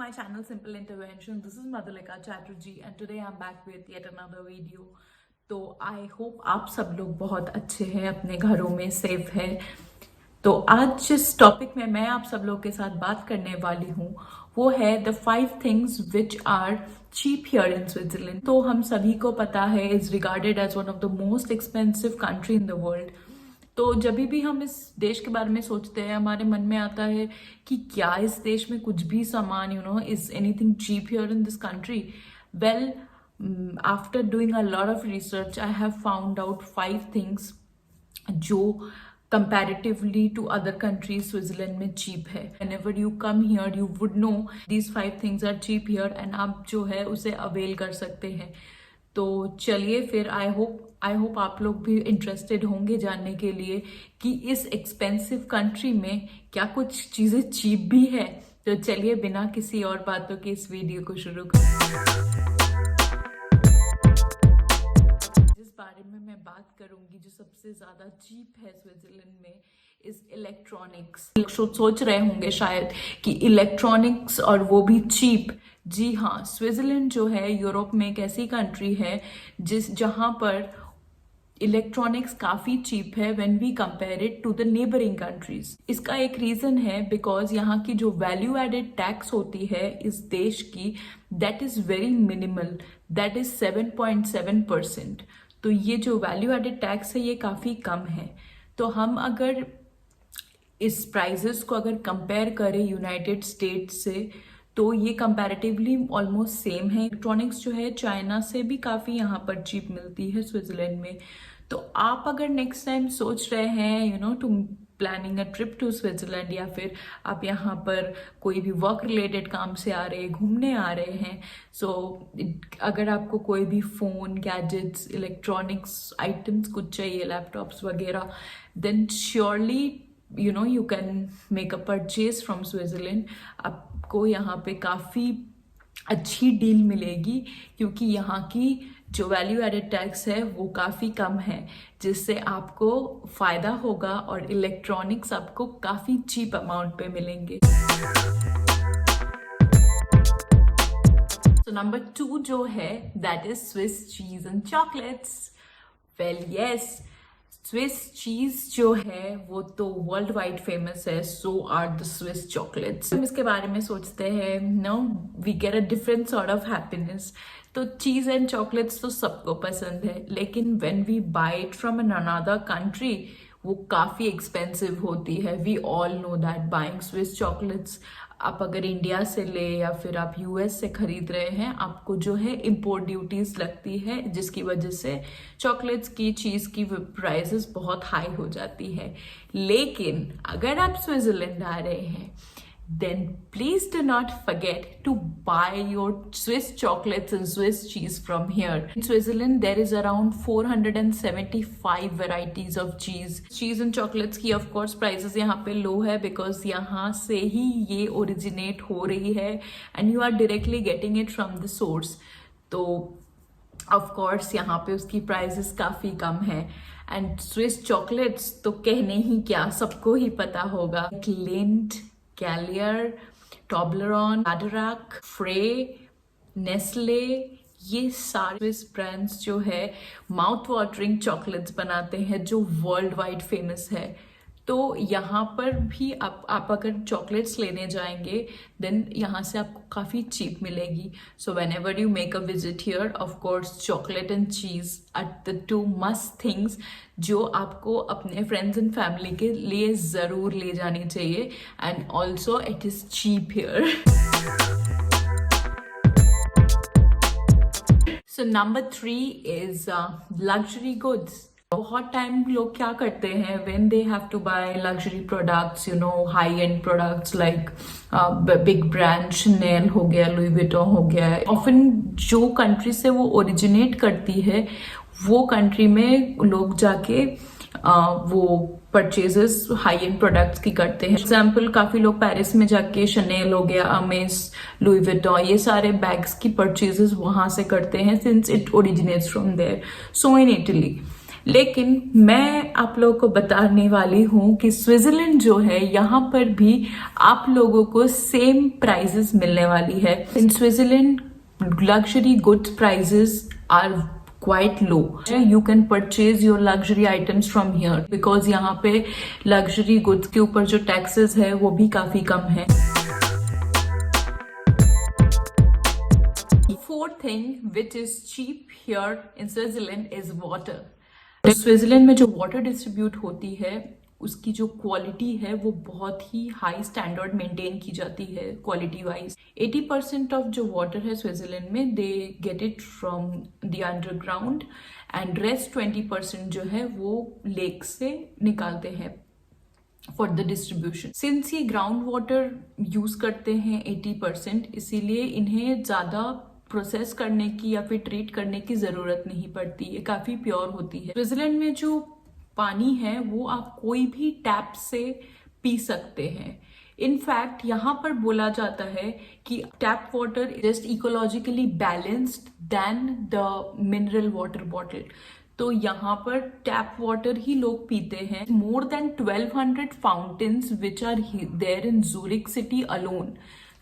my channel Simple Intervention. This is Madhulika Chatterjee and today I'm back with yet another video. तो I hope आप सब लोग बहुत अच्छे हैं, अपने घरों में सेफ है। तो आज जिस टॉपिक में मैं आप सब लोग के साथ बात करने वाली हूँ वो है the 5 things which are cheap here in Switzerland. तो हम सभी को पता है is regarded as one of the most expensive country in the world. तो जब भी हम इस देश के बारे में सोचते हैं हमारे मन में आता है कि क्या इस देश में कुछ भी सामान is anything cheap here in this country. Well, after doing a lot of research I have found out 5 things जो comparatively to other countries Switzerland में cheap है। Whenever you come here you would know these 5 things are cheap here and आप जो है उसे avail कर सकते हैं। तो चलिए फिर आई होप आप लोग भी इंटरेस्टेड होंगे जानने के लिए कि इस एक्सपेंसिव कंट्री में क्या कुछ चीज़ें चीप भी है। तो चलिए बिना किसी और बातों के इस वीडियो को शुरू करें। जिस बारे में मैं बात करूंगी जो सबसे ज़्यादा चीप है स्विट्जरलैंड में इज इलेक्ट्रॉनिक्स। सोच रहे होंगे शायद कि इलेक्ट्रॉनिक्स और वो भी चीप। जी हाँ, स्विट्जरलैंड जो है यूरोप में एक ऐसी कंट्री है जहाँ पर इलेक्ट्रॉनिक्स काफ़ी चीप है when we compare it to the neighbouring countries. इसका एक रीज़न है बिकॉज यहाँ की जो वैल्यू एडेड टैक्स होती है इस देश की that is very minimal, that is 7.7%। तो ये जो वैल्यू एडेड टैक्स है ये काफ़ी कम है। तो हम अगर इस प्राइजेस को अगर कंपेयर करें यूनाइटेड स्टेट्स से तो ये कंपैरेटिवली ऑलमोस्ट सेम है। इलेक्ट्रॉनिक्स जो है चाइना से भी काफ़ी यहाँ पर चीप मिलती है स्विट्जरलैंड में। तो आप अगर नेक्स्ट टाइम सोच रहे हैं to planning a trip to Switzerland या फिर आप यहाँ पर कोई भी वर्क रिलेटेड काम से आ रहे हैं, घूमने आ रहे हैं, सो अगर आपको कोई भी फ़ोन, गैजेट्स, इलेक्ट्रॉनिक्स आइटम्स कुछ चाहिए, लैपटॉप्स वगैरह, then surely you can make a purchase from Switzerland। आपको यहाँ पे काफ़ी अच्छी डील मिलेगी क्योंकि यहाँ की जो वैल्यू एडेड टैक्स है वो काफ़ी कम है जिससे आपको फ़ायदा होगा और इलेक्ट्रॉनिक्स आपको काफ़ी चीप अमाउंट पे मिलेंगे। तो नंबर 2 जो है that is Swiss cheese and chocolates. Well yes, Swiss cheese जो है वो तो वर्ल्ड वाइड फेमस है, so are the Swiss chocolates. हम इसके बारे में सोचते हैं we get a different sort of happiness. तो चीज एंड चॉकलेट्स तो सबको पसंद है लेकिन when we buy it from an another country वो काफ़ी एक्सपेंसिव होती है। We all know that buying Swiss chocolates, आप अगर इंडिया से ले या फिर आप यूएस से खरीद रहे हैं आपको जो है इम्पोर्ट ड्यूटीज लगती है जिसकी वजह से चॉकलेट्स की चीज़ की प्राइसेस बहुत हाई हो जाती है। लेकिन अगर आप स्विट्जरलैंड आ रहे हैं then please do not forget to buy your Swiss chocolates and Swiss cheese from here. In Switzerland, there is around 475 varieties of cheese. Cheese and chocolates की of course prices यहाँ पे low है because यहाँ से ही ये originate हो रही है and you are directly getting it from the source. तो of course यहाँ पे उसकी prices काफ़ी कम है। And Swiss chocolates तो कहने ही क्या, सबको ही पता होगा। Lindt, कैलियर, टॉबलरॉन, लाडराक, फ्रे, नेस्ले, ये सारे स्विस ब्रांड्स जो है माउथ वाटरिंग चॉकलेट्स बनाते हैं जो वर्ल्ड वाइड फेमस है। तो यहाँ पर भी आप अगर चॉकलेट्स लेने जाएंगे देन यहाँ से आपको काफ़ी चीप मिलेगी। So whenever you make a visit here of course chocolate and cheese are the 2 must things जो आपको अपने फ्रेंड्स एंड फैमिली के लिए ज़रूर ले जानी चाहिए and also it is cheap here. So number 3 is luxury goods. बहुत टाइम लोग क्या करते हैं when they have to buy luxury products, high end products like big brand Chanel हो गया, लुई विटॉन हो गया, ऑफन जो कंट्री से वो ओरिजिनेट करती है वो कंट्री में लोग जाके वो परचेजेस हाई एंड प्रोडक्ट्स की करते हैं। एग्जाम्पल, काफ़ी लोग पेरिस में जाके शनेल हो गया, अमेस, लुई विटॉन, ये सारे बैग्स की परचेजेस वहाँ से करते हैं since it originates from there. So in Italy लेकिन मैं आप लोगों को बताने वाली हूँ कि स्विट्जरलैंड जो है यहाँ पर भी आप लोगों को सेम प्राइजेस मिलने वाली है। In Switzerland luxury goods prices are quite low. You can purchase your luxury items from here because यहाँ पे luxury goods के ऊपर जो taxes है वो भी काफी कम है। Fourth thing which is cheap here in Switzerland is water. Switzerland में जो वाटर डिस्ट्रीब्यूट होती है उसकी जो क्वालिटी है वो बहुत ही हाई स्टैंडर्ड मेंटेन की जाती है क्वालिटी वाइज। 80% ऑफ जो वाटर है स्विट्जरलैंड में they get it from the underground and rest 20% जो है वो लेक से निकालते हैं फॉर द डिस्ट्रीब्यूशन। सिंस ये ग्राउंड वाटर यूज करते हैं 80%, इसीलिए इन्हें ज्यादा प्रोसेस करने की या फिर ट्रीट करने की जरूरत नहीं पड़ती, ये काफी प्योर होती है। स्विट्जरलैंड में जो पानी है वो आप कोई भी टैप से पी सकते हैं। इनफैक्ट यहाँ पर बोला जाता है कि tap water just ecologically balanced than the mineral water bottle. तो यहाँ पर टैप वाटर ही लोग पीते हैं। More than 1200 fountains which are there in Zurich city alone.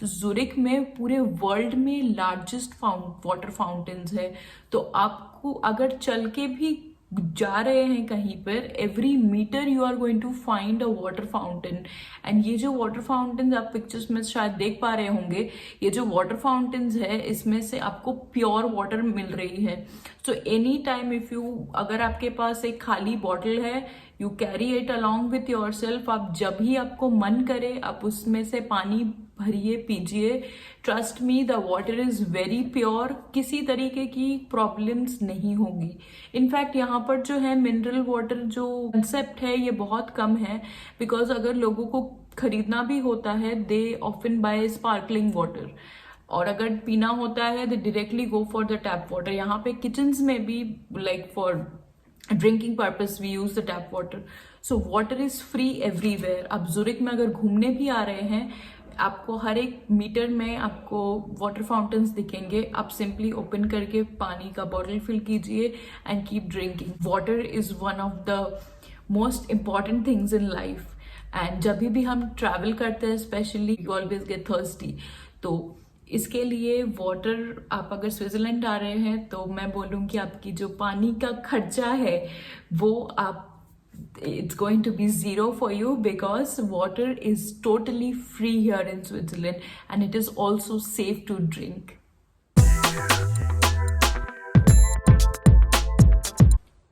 तो ज़ूरिक में पूरे वर्ल्ड में लार्जेस्ट वाटर फाउंटेन्स है। तो आपको अगर चल के भी जा रहे हैं कहीं पर, every meter you are going to find a water fountain. And ये जो वाटर फाउंटेन्स आप पिक्चर्स में शायद देख पा रहे होंगे, ये जो वाटर फाउंटेन्स है इसमें से आपको प्योर वाटर मिल रही है। So any time if you, अगर आपके पास एक खाली बॉटल है, you carry it along with your self. आप जब भी आपको मन करे आप उसमें से पानी भरिए, पीजिए। Trust me, the water is very pure, किसी तरीके की प्रॉब्लम्स नहीं होगी। इनफैक्ट यहाँ पर जो है मिनरल वाटर जो कंसेप्ट है ये बहुत कम है, बिकॉज अगर लोगों को खरीदना भी होता है they often buy sparkling water, और अगर पीना होता है they directly go for the tap water. यहाँ पे किचन्स में भी like for drinking purpose we use the tap water. So water is free everywhere. आप ज़ूरिक में अगर घूमने भी आ रहे हैं, आपको हर एक मीटर में आपको वाटर फाउंटेन्स दिखेंगे। आप सिंपली ओपन करके पानी का बॉटल फिल कीजिए and keep drinking. Water is one of the most important things in life. And जब भी हम ट्रैवल करते हैं specially you always get thirsty. तो इसके लिए वाटर, आप अगर स्विट्जरलैंड आ रहे हैं तो मैं बोलूँगी आपकी जो पानी का खर्चा है वो आप it's going to be zero for you, because water is totally free here in Switzerland and it is also safe to drink.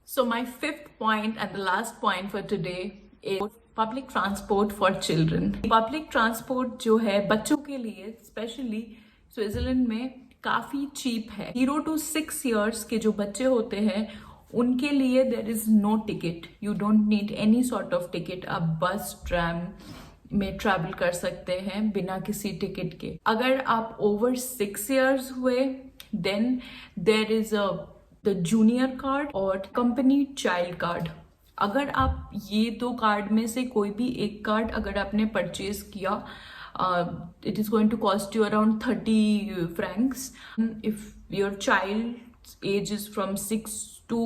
So my fifth point and the last point for today is public transport for children. Public transport जो है बच्चों के लिए specially Switzerland में काफी cheap है। 0 to 6 years के जो बच्चे होते हैं उनके लिए there is no ticket, you don't need any sort of ticket. आप बस ट्रैम में ट्रैवल कर सकते हैं बिना किसी टिकट के। अगर आप ओवर 6 years हुए then there is the junior card और कंपनी चाइल्ड कार्ड। अगर आप ये दो कार्ड में से कोई भी एक कार्ड अगर आपने परचेज किया, it is going to cost you around 30 francs. If your child's age is from 6 to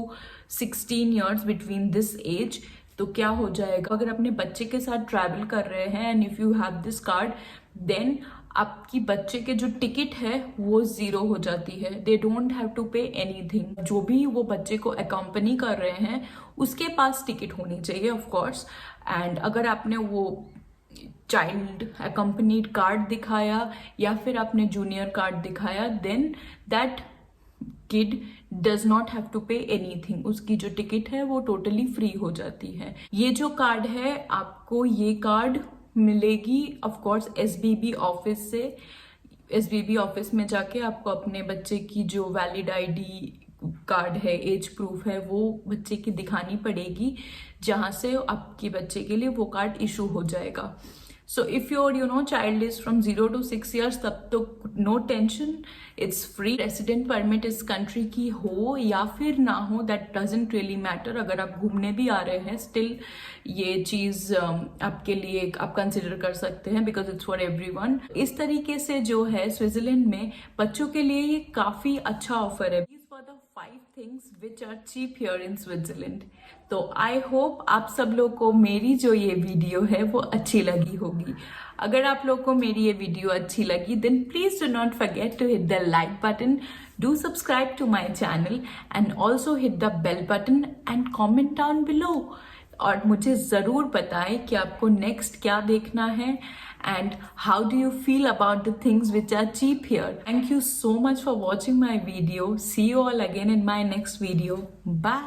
16 years, between this age, तो क्या हो जाएगा, अगर अपने बच्चे के साथ ट्रैवल कर रहे हैं and if you have this card then आपकी बच्चे के जो टिकट है वो 0 हो जाती है। They don't have to pay anything. जो भी वो बच्चे को अकम्पनी कर रहे हैं उसके पास टिकट होनी चाहिए ऑफ कोर्स। एंड अगर आपने वो चाइल्ड अकम्पनीड कार्ड दिखाया या फिर आपने जूनियर कार्ड दिखाया then that kid does not have to pay anything. उसकी जो टिकट है वो टोटली फ्री हो जाती है। ये जो कार्ड है आपको ये कार्ड मिलेगी ऑफ कोर्स एसबीबी ऑफिस से। एसबीबी ऑफिस में जाके आपको अपने बच्चे की जो वैलिड आईडी कार्ड है, एज प्रूफ है, वो बच्चे की दिखानी पड़ेगी, जहां से आपके बच्चे के लिए वो कार्ड इशू हो जाएगा। So if your child is from 0 to 6 years, तब तो no tension, it's free. Resident permit इस country की हो या फिर ना हो that doesn't really matter. अगर आप घूमने भी आ रहे हैं still ये चीज़ आपके लिए आप कंसिडर कर सकते हैं because it's for everyone. इस तरीके से जो है स्विट्जरलैंड में बच्चों के लिए ये काफ़ी अच्छा ऑफर है। These were the 5 things which are cheap here in Switzerland. तो आई होप आप सब लोग को मेरी जो ये वीडियो है वो अच्छी लगी होगी. अगर आप लोग को मेरी ये वीडियो अच्छी लगी then please do not forget to hit the like button, do subscribe to my channel and also hit the bell button and comment down below. और मुझे ज़रूर बताएं कि आपको नेक्स्ट क्या देखना है and how do you feel about the things which are cheap here. Thank you so much for watching my video. See you all again in my next video. Bye.